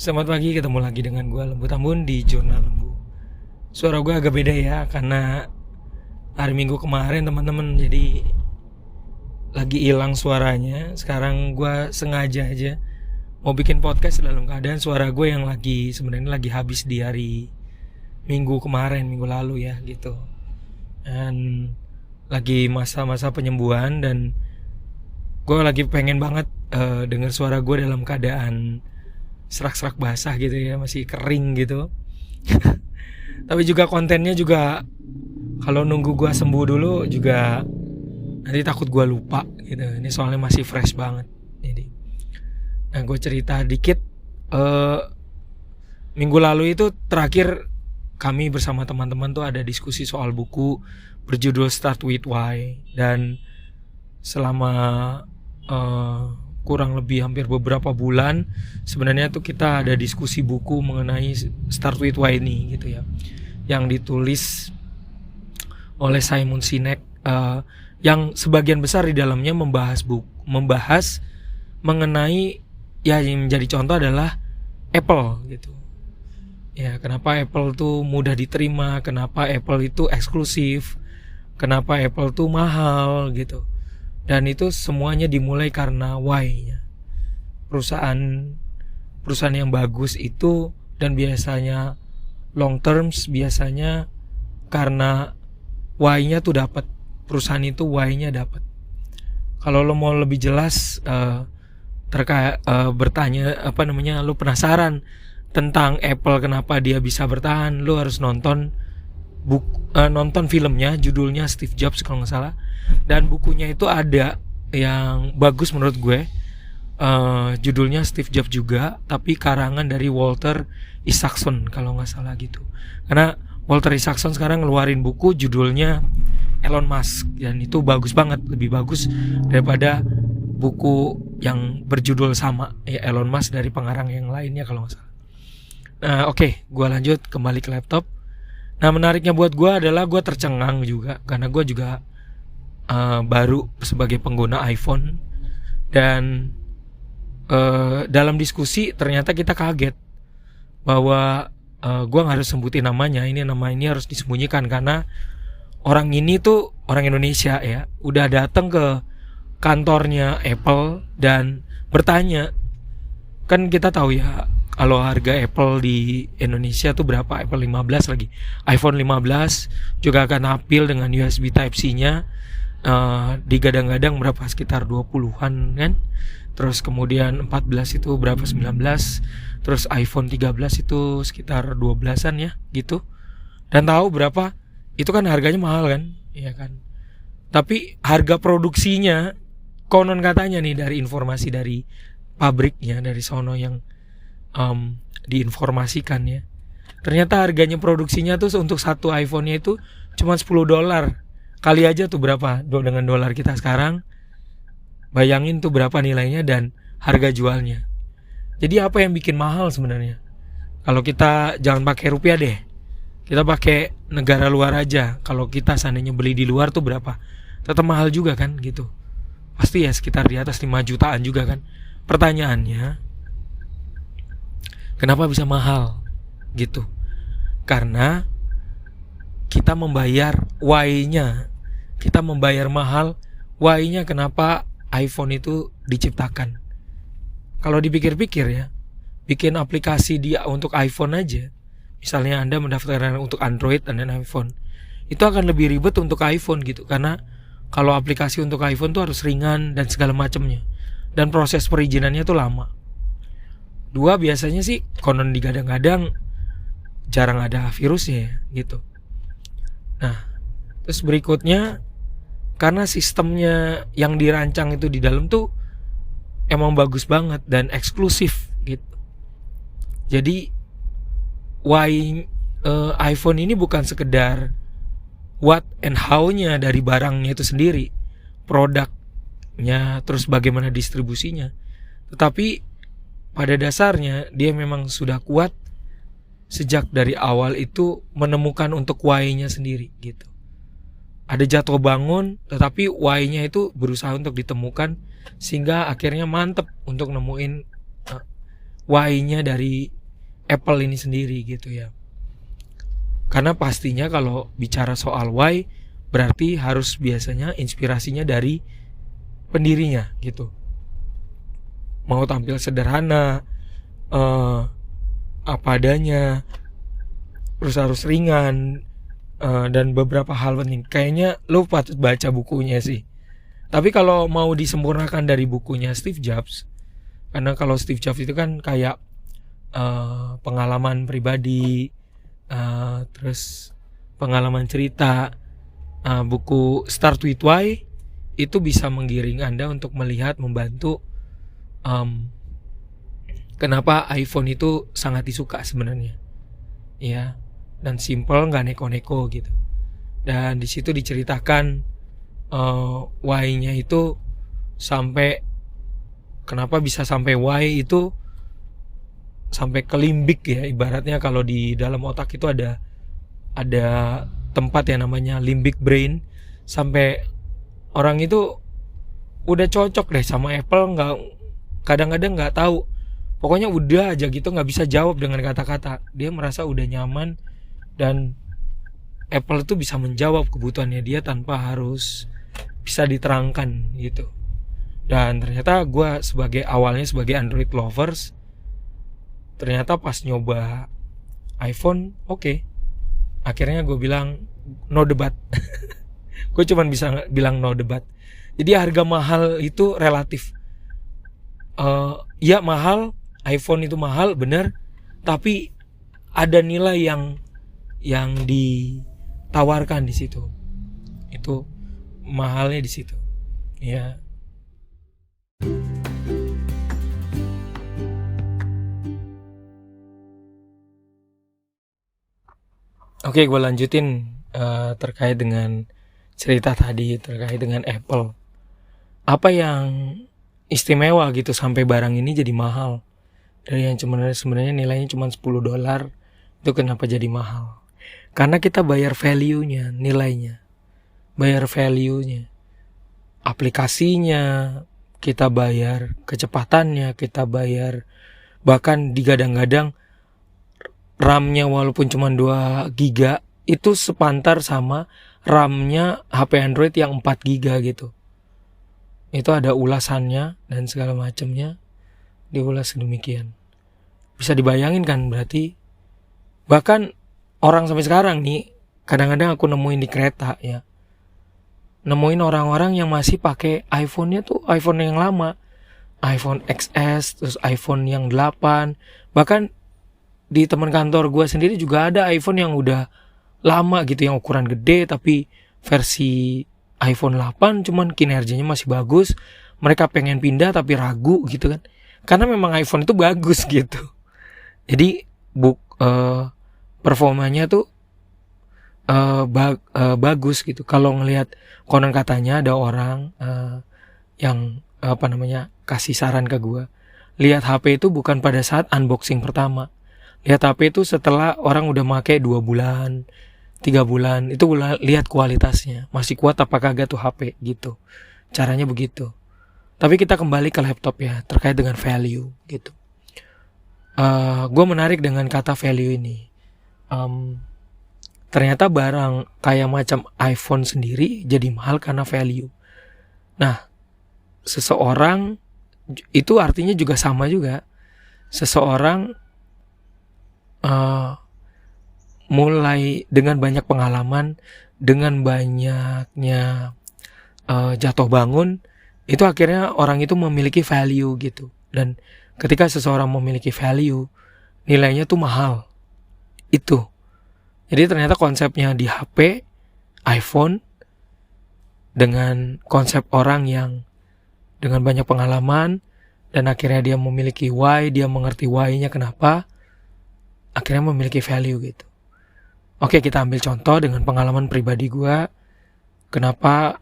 Selamat pagi, ketemu lagi dengan gue Lembu Tambun di Jurnal Lembu. Suara gue agak beda ya, karena hari Minggu kemarin teman-teman jadi lagi hilang suaranya. Sekarang gue sengaja aja mau bikin podcast dalam keadaan suara gue yang sebenarnya lagi habis di hari Minggu kemarin, minggu lalu ya gitu. Dan lagi masa-masa penyembuhan dan gue lagi pengen banget dengar suara gue dalam keadaan serak-serak basah gitu ya, masih kering gitu. Tapi juga kontennya juga kalau nunggu gue sembuh dulu juga nanti takut gue lupa gitu. Ini soalnya masih fresh banget. Jadi, nah gue cerita dikit. Minggu lalu itu terakhir kami bersama teman-teman tuh ada diskusi soal buku berjudul Start With Why. Dan selama kurang lebih hampir beberapa bulan sebenarnya tuh kita ada diskusi buku mengenai Start With Why ini gitu ya, yang ditulis oleh Simon Sinek, yang sebagian besar di dalamnya membahas mengenai ya yang menjadi contoh adalah Apple gitu ya. Kenapa Apple tuh mudah diterima, kenapa Apple itu eksklusif, kenapa Apple tuh mahal gitu. Dan itu semuanya dimulai karena why-nya. Perusahaan yang bagus itu dan biasanya long terms biasanya karena why-nya tuh dapat. Perusahaan itu why-nya dapat. Kalau lo mau lebih jelas bertanya lo penasaran tentang Apple kenapa dia bisa bertahan, lo harus nonton filmnya, judulnya Steve Jobs kalau nggak salah. Dan bukunya itu ada yang bagus menurut gue, judulnya Steve Jobs juga, tapi karangan dari Walter Isaacson kalau nggak salah gitu. Karena Walter Isaacson sekarang ngeluarin buku judulnya Elon Musk, dan itu bagus banget, lebih bagus daripada buku yang berjudul sama ya, Elon Musk, dari pengarang yang lainnya kalau nggak salah. Nah oke, gue lanjut kembali ke laptop. Nah menariknya buat gue adalah gue tercengang juga karena gue juga baru sebagai pengguna iPhone. Dan dalam diskusi ternyata kita kaget bahwa gue gak harus sebutin namanya. Nama ini harus disembunyikan karena orang ini tuh orang Indonesia ya, udah datang ke kantornya Apple dan bertanya. Kan kita tahu ya kalau harga Apple di Indonesia tuh berapa, Apple 15 lagi, iPhone 15 juga akan tampil dengan USB Type-C nya, digadang-gadang berapa, sekitar 20-an kan. Terus kemudian 14 itu berapa, 19. Terus iPhone 13 itu sekitar 12-an ya gitu. Dan tahu berapa? Itu kan harganya mahal kan, iya kan. Tapi harga produksinya konon katanya nih, dari informasi dari pabriknya, dari sono yang diinformasikan ya, ternyata harganya produksinya tuh untuk satu iPhone-nya itu cuma $10. Kali aja tuh berapa dengan dolar kita sekarang, bayangin tuh berapa nilainya dan harga jualnya. Jadi apa yang bikin mahal sebenarnya? Kalau kita jangan pakai rupiah deh, kita pakai negara luar aja. Kalau kita seandainya beli di luar tuh berapa, tetap mahal juga kan gitu. Pasti ya sekitar di atas 5 jutaan juga kan. Pertanyaannya, kenapa bisa mahal gitu? Karena kita membayar why-nya. Kita membayar mahal why-nya kenapa iPhone itu diciptakan. Kalau dipikir-pikir ya, bikin aplikasi dia untuk iPhone aja, misalnya Anda mendaftarkan untuk Android dan iPhone, itu akan lebih ribet untuk iPhone gitu. Karena kalau aplikasi untuk iPhone tuh harus ringan dan segala macamnya, dan proses perizinannya tuh lama. Dua, biasanya sih konon digadang-gadang jarang ada virusnya gitu. Nah, terus berikutnya, karena sistemnya yang dirancang itu di dalam tuh emang bagus banget dan eksklusif gitu. Jadi iPhone ini bukan sekedar what and how-nya dari barangnya itu sendiri, produknya, terus bagaimana distribusinya, tetapi pada dasarnya dia memang sudah kuat sejak dari awal itu menemukan untuk why-nya sendiri gitu. Ada jatuh bangun, tetapi why-nya itu berusaha untuk ditemukan sehingga akhirnya mantep untuk nemuin why-nya dari Apple ini sendiri gitu ya. Karena pastinya kalau bicara soal why berarti harus biasanya inspirasinya dari pendirinya gitu. Mau tampil sederhana, apa adanya, terus harus ringan, dan beberapa hal penting. Kayaknya lo patut baca bukunya sih. Tapi kalau mau disempurnakan dari bukunya Steve Jobs, karena kalau Steve Jobs itu kan kayak pengalaman pribadi, terus pengalaman cerita, buku Start With Why itu bisa menggiring Anda untuk melihat, membantu kenapa iPhone itu sangat disuka sebenarnya, ya, dan simple, nggak neko-neko gitu. Dan di situ diceritakan why-nya itu sampai kenapa bisa sampai why itu sampai ke limbik ya, ibaratnya kalau di dalam otak itu ada tempat yang namanya limbic brain, sampai orang itu udah cocok deh sama Apple, kadang-kadang nggak tahu, pokoknya udah aja gitu, nggak bisa jawab dengan kata-kata, dia merasa udah nyaman dan Apple itu bisa menjawab kebutuhannya dia tanpa harus bisa diterangkan gitu. Dan ternyata gue awalnya sebagai Android lovers, ternyata pas nyoba iPhone, oke. Akhirnya gue bilang no debat. Gue cuman bisa bilang no debat. Jadi harga mahal itu relatif. Ya mahal, iPhone itu mahal, bener. Tapi ada nilai yang ditawarkan di situ. Itu mahalnya di situ. Ya. Oke, gue lanjutin terkait dengan cerita tadi terkait dengan Apple. Apa yang istimewa gitu sampai barang ini jadi mahal? Dari yang sebenarnya nilainya cuma $10, itu kenapa jadi mahal? Karena kita bayar value-nya, nilainya. Bayar value-nya. Aplikasinya, kita bayar kecepatannya, kita bayar bahkan digadang-gadang RAM-nya walaupun cuma 2 GB itu sepantar sama RAM-nya HP Android yang 4 GB gitu. Itu ada ulasannya dan segala macamnya diulas sedemikian. Bisa dibayangin kan, berarti bahkan orang sampai sekarang nih, kadang-kadang aku nemuin di kereta ya, nemuin orang-orang yang masih pakai iPhone-nya tuh iPhone yang lama, iPhone XS, terus iPhone yang 8. Bahkan di teman kantor gue sendiri juga ada iPhone yang udah lama gitu, yang ukuran gede tapi versi iPhone 8 cuman kinerjanya masih bagus. Mereka pengen pindah tapi ragu gitu kan, karena memang iPhone itu bagus gitu. Jadi performanya tuh bagus gitu. Kalau ngelihat konon katanya ada orang yang kasih saran ke gue, lihat HP itu bukan pada saat unboxing pertama. Lihat HP itu setelah orang udah pakai 2 bulan, 3 bulan, itu lihat kualitasnya, masih kuat apa kagak tuh HP gitu. Caranya begitu. Tapi kita kembali ke laptop ya, terkait dengan value gitu. Gue menarik dengan kata value ini. Ternyata barang kayak macam iPhone sendiri jadi mahal karena value. Nah, seseorang itu artinya juga sama juga. Seseorang mulai dengan banyak pengalaman, dengan banyaknya jatuh bangun, itu akhirnya orang itu memiliki value gitu. Dan ketika seseorang memiliki value, nilainya tuh mahal. Itu. Jadi ternyata konsepnya di HP, iPhone, dengan konsep orang yang dengan banyak pengalaman, dan akhirnya dia memiliki why, dia mengerti why-nya kenapa, akhirnya memiliki value gitu. Oke, kita ambil contoh dengan pengalaman pribadi gue. Kenapa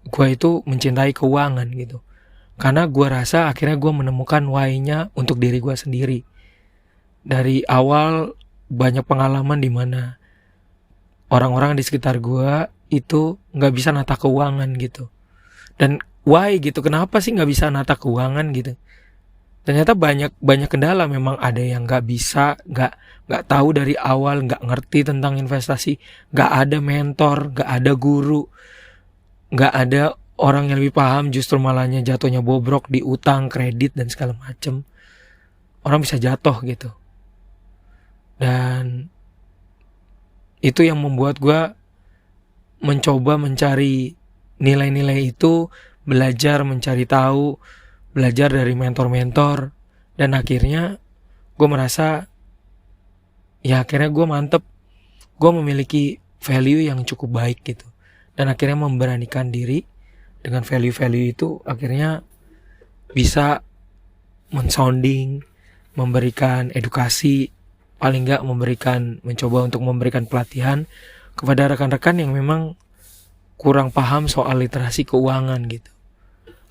gue itu mencintai keuangan gitu. Karena gue rasa akhirnya gue menemukan why-nya untuk diri gue sendiri. Dari awal banyak pengalaman di mana orang-orang di sekitar gue itu gak bisa nata keuangan gitu. Dan why gitu, kenapa sih gak bisa nata keuangan gitu. Ternyata banyak banyak kendala, memang ada yang nggak bisa, nggak tahu dari awal, nggak ngerti tentang investasi, nggak ada mentor, nggak ada guru, nggak ada orang yang lebih paham, justru malahnya jatuhnya bobrok di utang, kredit dan segala macem. Orang bisa jatuh gitu. Dan itu yang membuat gue mencoba mencari nilai-nilai itu, belajar mencari tahu, belajar dari mentor-mentor, dan akhirnya gue merasa ya akhirnya gue mantep, gue memiliki value yang cukup baik gitu, dan akhirnya memberanikan diri dengan value-value itu, akhirnya bisa mensounding, memberikan edukasi, paling nggak mencoba untuk memberikan pelatihan kepada rekan-rekan yang memang kurang paham soal literasi keuangan gitu.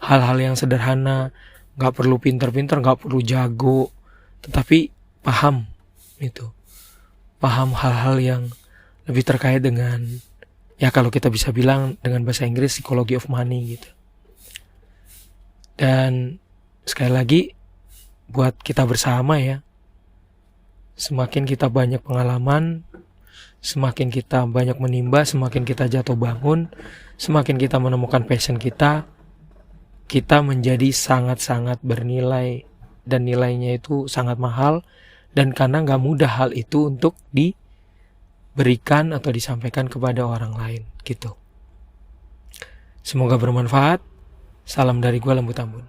Hal-hal yang sederhana, nggak perlu pinter-pinter, nggak perlu jago, tetapi paham gitu. Paham hal-hal yang lebih terkait dengan, ya kalau kita bisa bilang dengan bahasa Inggris, psychology of money gitu. Dan sekali lagi buat kita bersama ya, semakin kita banyak pengalaman, semakin kita banyak menimba, semakin kita jatuh bangun, semakin kita menemukan passion kita menjadi sangat-sangat bernilai, dan nilainya itu sangat mahal, dan karena gak mudah hal itu untuk diberikan atau disampaikan kepada orang lain gitu. Semoga bermanfaat. Salam dari gua, Lembu Tambun.